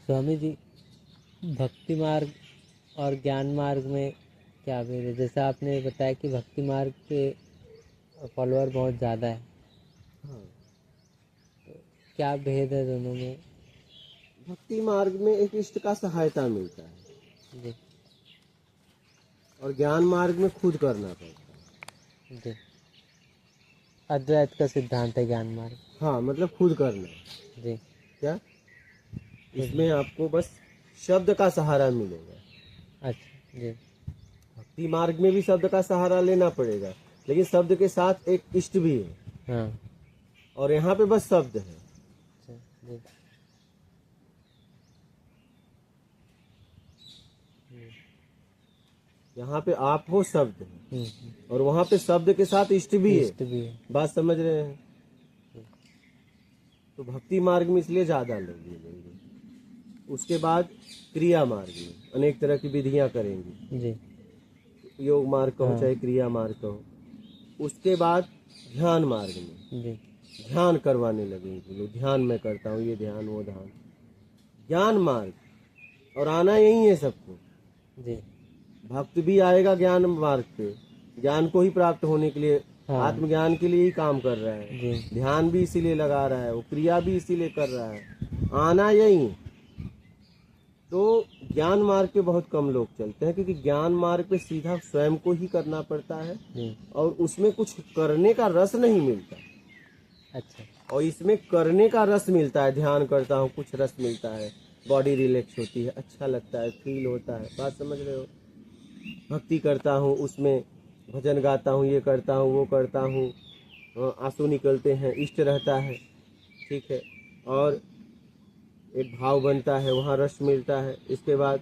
स्वामी जी, भक्ति मार्ग और ज्ञान मार्ग में क्या भेद है? जैसा आपने बताया कि भक्ति मार्ग के फॉलोअर बहुत ज़्यादा है, हाँ, क्या भेद है दोनों में? भक्ति मार्ग में एक इष्ट का सहायता मिलता है जी और ज्ञान मार्ग में खुद करना पड़ता है। जी, अद्वैत का सिद्धांत है ज्ञान मार्ग। हाँ, मतलब खुद करना है। जी क्या खुद। इसमें आपको बस शब्द का सहारा मिलेगा। अच्छा जी। भक्ति मार्ग में भी शब्द का सहारा लेना पड़ेगा, लेकिन शब्द के साथ एक इष्ट भी है, हाँ। और यहाँ पे बस शब्द है। अच्छा जी। यहाँ पे आप हो, शब्द है, और वहाँ पे शब्द के साथ इष्ट भी है। इष्ट भी है। बात समझ रहे हैं? तो भक्ति मार्ग में इसलिए ज्यादा लोग मिलेंगे। उसके बाद क्रिया मार्ग में अनेक तरह की विधियां करेंगे, जी योग मार्ग कहो हाँ। चाहे क्रिया मार्ग कहो। उसके बाद ध्यान मार्ग में जी ध्यान करवाने लगेंगे लोग, ध्यान में करता हूँ, ये ध्यान वो ध्यान। ज्ञान मार्ग, और आना यही है सबको। जी भक्त भी आएगा ज्ञान मार्ग पे, ज्ञान को ही प्राप्त होने के लिए, हाँ। आत्मज्ञान के लिए ही काम कर रहा है। जी ध्यान भी इसीलिए लगा रहा है, वो क्रिया भी इसीलिए कर रहा है, आना यही। तो ज्ञान मार्ग पे बहुत कम लोग चलते हैं, क्योंकि ज्ञान मार्ग पे सीधा स्वयं को ही करना पड़ता है, जी। और उसमें कुछ करने का रस नहीं मिलता। अच्छा और इसमें करने का रस मिलता है, ध्यान करता हूँ कुछ रस मिलता है, बॉडी रिलैक्स होती है, अच्छा लगता है, फील होता है। बात समझ रहे हो? भक्ति करता हूँ, उसमें भजन गाता हूँ, ये करता हूँ वो करता हूँ, आंसू निकलते हैं, इष्ट रहता है, ठीक है, और एक भाव बनता है, वहाँ रस मिलता है। इसके बाद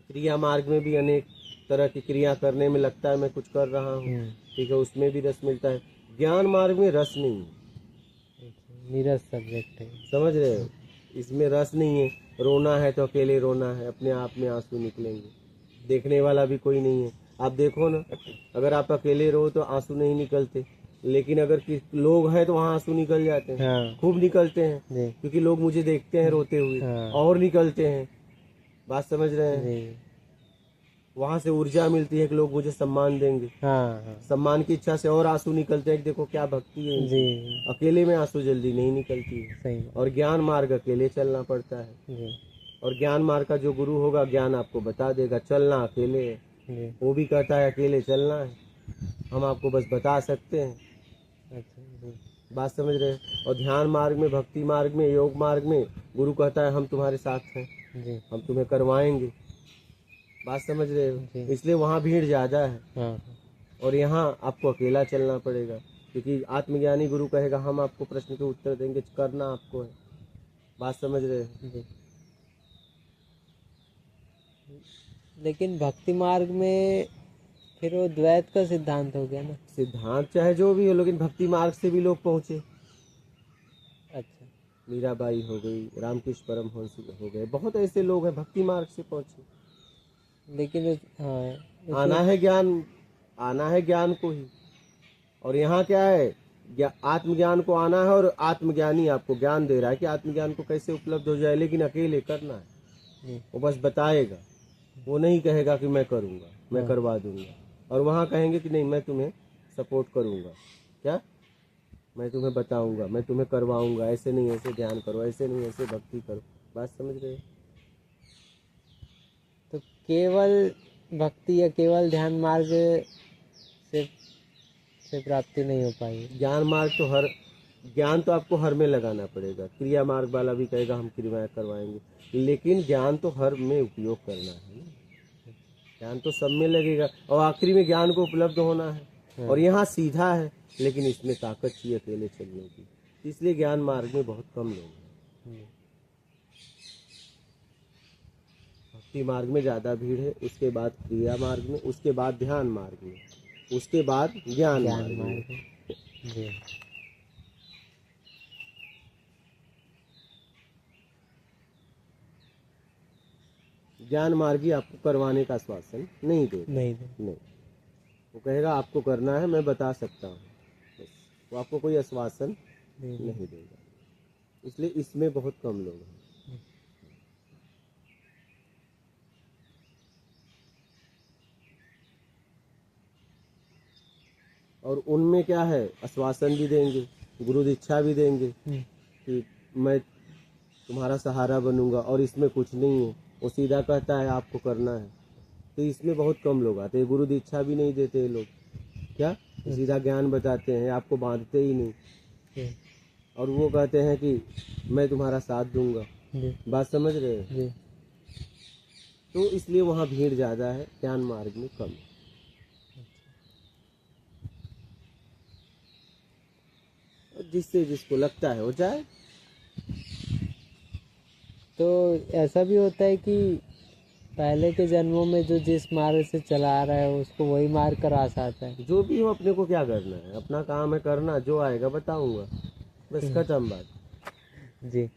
क्रिया मार्ग में भी अनेक तरह की क्रिया करने में लगता है मैं कुछ कर रहा हूँ, ठीक है, उसमें भी रस मिलता है। ज्ञान मार्ग में रस नहीं है, नीरस सब्जेक्ट है। समझ रहे हो? इसमें रस नहीं है। रोना है तो अकेले रोना है, अपने आप में आंसू निकलेंगे, देखने वाला भी कोई नहीं है। आप देखो ना, अगर आप अकेले रो तो आंसू नहीं निकलते, लेकिन अगर लोग हैं तो वहाँ आंसू निकल जाते हैं। हाँ। खूब निकलते हैं, जी क्योंकि लोग मुझे देखते हैं रोते हुए, हाँ। और निकलते हैं। बात समझ रहे हैं? जी वहां से ऊर्जा मिलती है कि लोग मुझे सम्मान देंगे, हाँ हाँ। सम्मान की इच्छा से और आंसू निकलते हैं कि देखो क्या भक्ति है जी इनकी। अकेले में आंसू जल्दी नहीं निकलती है। सही बात। और ज्ञान मार्ग अकेले चलना पड़ता है, जी और ज्ञान मार्ग का जो गुरु होगा, ज्ञान आपको बता देगा, चलना अकेले है। जी। वो भी कहता है अकेले चलना है, हम आपको बस बता सकते हैं। अच्छा जी। बात समझ रहे हैं? और ध्यान मार्ग में, भक्ति मार्ग में, योग मार्ग में गुरु कहता है हम तुम्हारे साथ हैं, जी हम तुम्हें करवाएंगे। बात समझ रहे हो? जी इसलिए वहाँ भीड़ ज्यादा है, हाँ और यहाँ आपको अकेला चलना पड़ेगा, क्योंकि आत्मज्ञानी गुरु कहेगा हम आपको प्रश्न के उत्तर देंगे, करना आपको है। बात समझ रहे हो? जी। लेकिन भक्ति मार्ग में फिर वो द्वैत का सिद्धांत हो गया ना। सिद्धांत चाहे जो भी हो, लेकिन भक्ति मार्ग से भी लोग पहुंचे। अच्छा मीराबाई हो गई, रामकृष्ण परमहंस हो गए, बहुत ऐसे लोग हैं भक्ति मार्ग से पहुंचे। लेकिन हाँ आना उसमें है ज्ञान, आना है ज्ञान को ही। और यहाँ क्या है, आत्मज्ञान को आना है, और आत्मज्ञानी आपको ज्ञान दे रहा है कि आत्मज्ञान को कैसे उपलब्ध हो जाए, लेकिन अकेले करना है। जी वो बस बताएगा, वो नहीं कहेगा कि मैं करूंगा, मैं हाँ। करवा दूंगा। और वहाँ कहेंगे कि नहीं, मैं तुम्हें सपोर्ट करूंगा, क्या मैं तुम्हें बताऊंगा, मैं तुम्हें करवाऊंगा, ऐसे नहीं ऐसे ध्यान करो, ऐसे नहीं ऐसे भक्ति करो। बात समझ रहे हो? तो केवल भक्ति या केवल ध्यान मार्ग से प्राप्ति नहीं हो पाएगी। ज्ञान मार्ग तो हर, ज्ञान तो आपको हर में लगाना पड़ेगा। क्रिया मार्ग वाला भी कहेगा हम क्रियाएं करवाएंगे, लेकिन ज्ञान तो हर में उपयोग करना है ना। ज्ञान तो सब में लगेगा, और आखिरी में ज्ञान को उपलब्ध होना है। हाँ। और यहाँ सीधा है, लेकिन इसमें ताकत चाहिए अकेले चलने की, इसलिए ज्ञान मार्ग में बहुत कम लोग हैं। भक्ति मार्ग में ज्यादा भीड़ है, उसके बाद क्रिया मार्ग में, उसके बाद ध्यान मार्ग में, उसके बाद ज्ञान ज्ञान मार्ग में। मार्ग जी। ज्ञान मार्गी आपको करवाने का आश्वासन नहीं देगा, नहीं, वो कहेगा आपको करना है, मैं बता सकता हूँ, बस वो आपको कोई आश्वासन नहीं देगा। इसलिए इसमें बहुत कम लोग हैं। और उनमें क्या है, आश्वासन भी देंगे, गुरु दीक्षा भी देंगे कि मैं तुम्हारा सहारा बनूंगा और इसमें कुछ नहीं है। वो सीधा कहता है आपको करना है। तो इसमें बहुत कम लोग आते हैं। गुरु दीक्षा भी नहीं देते ये लोग, क्या सीधा ज्ञान बताते हैं, आपको बांधते ही नहीं। और वो कहते हैं कि मैं तुम्हारा साथ दूंगा। बात समझ रहे हो? तो इसलिए वहाँ भीड़ ज़्यादा है, ज्ञान मार्ग में कम है। जिससे जिसको लगता है वो जाए। तो ऐसा भी होता है कि पहले के जन्मों में जो जिस मार्ग से चला आ रहा है उसको वही मार्ग का रास आता है। जो भी हो, अपने को क्या करना है, अपना काम है करना, जो आएगा बताऊंगा, बस खत्म बात। जी।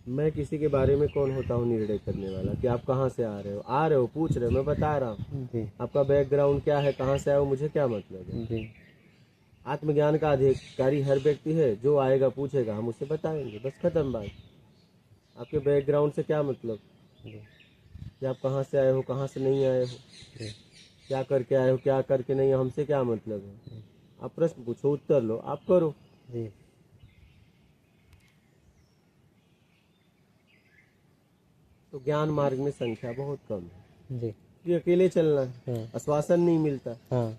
मैं किसी के बारे में कौन होता हूँ निर्णय करने वाला कि आप कहाँ से आ रहे हो पूछ रहे हो, मैं बता रहा हूँ। जी। आपका बैकग्राउंड क्या है, कहाँ से आए हो, मुझे क्या मतलब है। जी। आत्मज्ञान का अधिकारी हर व्यक्ति है, जो आएगा पूछेगा हम उसे बताएंगे, बस खत्म बात। आपके बैकग्राउंड से क्या मतलब कि आप कहाँ से आए हो, कहाँ से नहीं आए हो, क्या करके आए हो, क्या करके नहीं, हमसे क्या मतलब है। आप प्रश्न पूछो, उत्तर लो, आप करो। जी। तो ज्ञान मार्ग में संख्या बहुत कम है, जी। कि अकेले चलना है, हाँ। आश्वासन नहीं मिलता। हाँ।